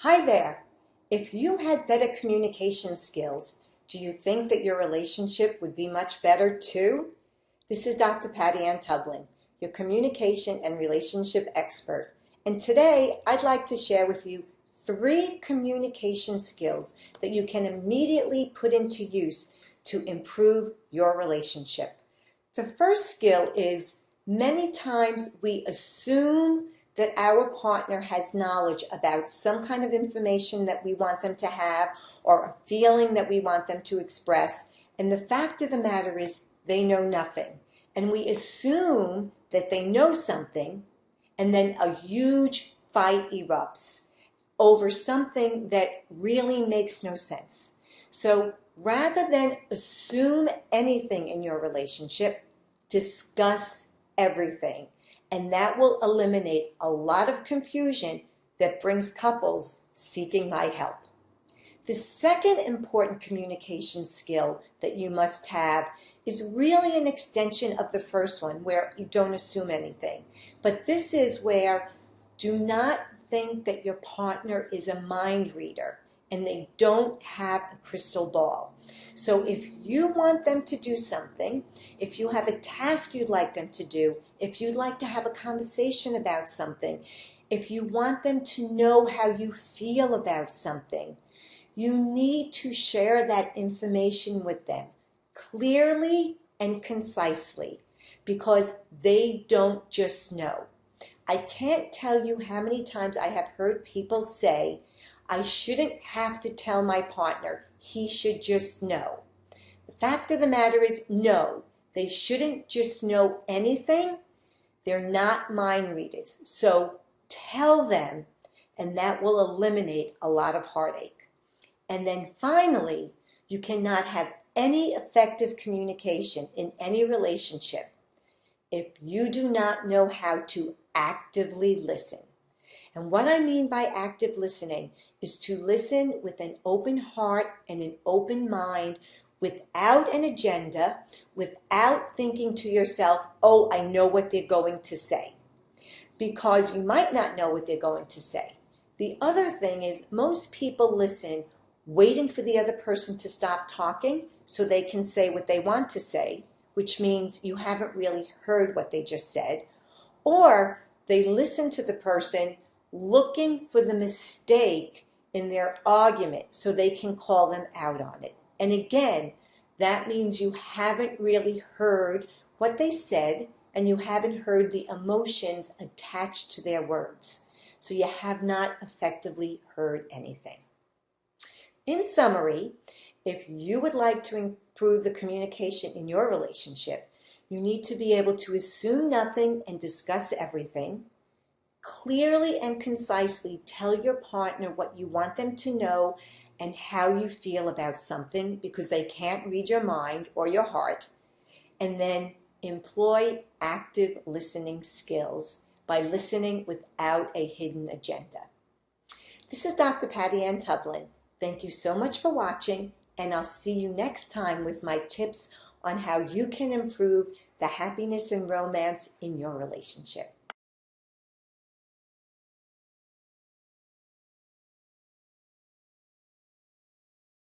Hi there. If you had better communication skills, do you think that your relationship would be much better too? This is Dr. Patty Ann Tublin, your communication and relationship expert. And today I'd like to share with you 3 communication skills that you can immediately put into use to improve your relationship. The first skill is many times we assume that our partner has knowledge about some kind of information that we want them to have or a feeling that we want them to express. And the fact of the matter is they know nothing. And we assume that they know something, and then a huge fight erupts over something that really makes no sense. So rather than assume anything in your relationship, discuss everything. And that will eliminate a lot of confusion that brings couples seeking my help. The second important communication skill that you must have is really an extension of the first one, where you don't assume anything. But this is where do not think that your partner is a mind reader and they don't have a crystal ball. So if you want them to do something, if you have a task you'd like them to do, if you'd like to have a conversation about something, if you want them to know how you feel about something, you need to share that information with them clearly and concisely, because they don't just know. I can't tell you how many times I have heard people say, I shouldn't have to tell my partner, he should just know. The fact of the matter is, no, they shouldn't just know anything. They're not mind readers. So tell them, and that will eliminate a lot of heartache. And then finally, you cannot have any effective communication in any relationship if you do not know how to actively listen. And what I mean by active listening is to listen with an open heart and an open mind, without an agenda, without thinking to yourself, oh, I know what they're going to say. Because you might not know what they're going to say. The other thing is, most people listen waiting for the other person to stop talking so they can say what they want to say, which means you haven't really heard what they just said. Or they listen to the person looking for the mistake in their argument so they can call them out on it. And again, that means you haven't really heard what they said, and you haven't heard the emotions attached to their words. So you have not effectively heard anything. In summary, if you would like to improve the communication in your relationship, you need to be able to assume nothing and discuss everything. Clearly and concisely tell your partner what you want them to know and how you feel about something, because they can't read your mind or your heart. And then employ active listening skills by listening without a hidden agenda. This is Dr. Patty Ann Tublin. Thank you so much for watching, and I'll see you next time with my tips on how you can improve the happiness and romance in your relationship.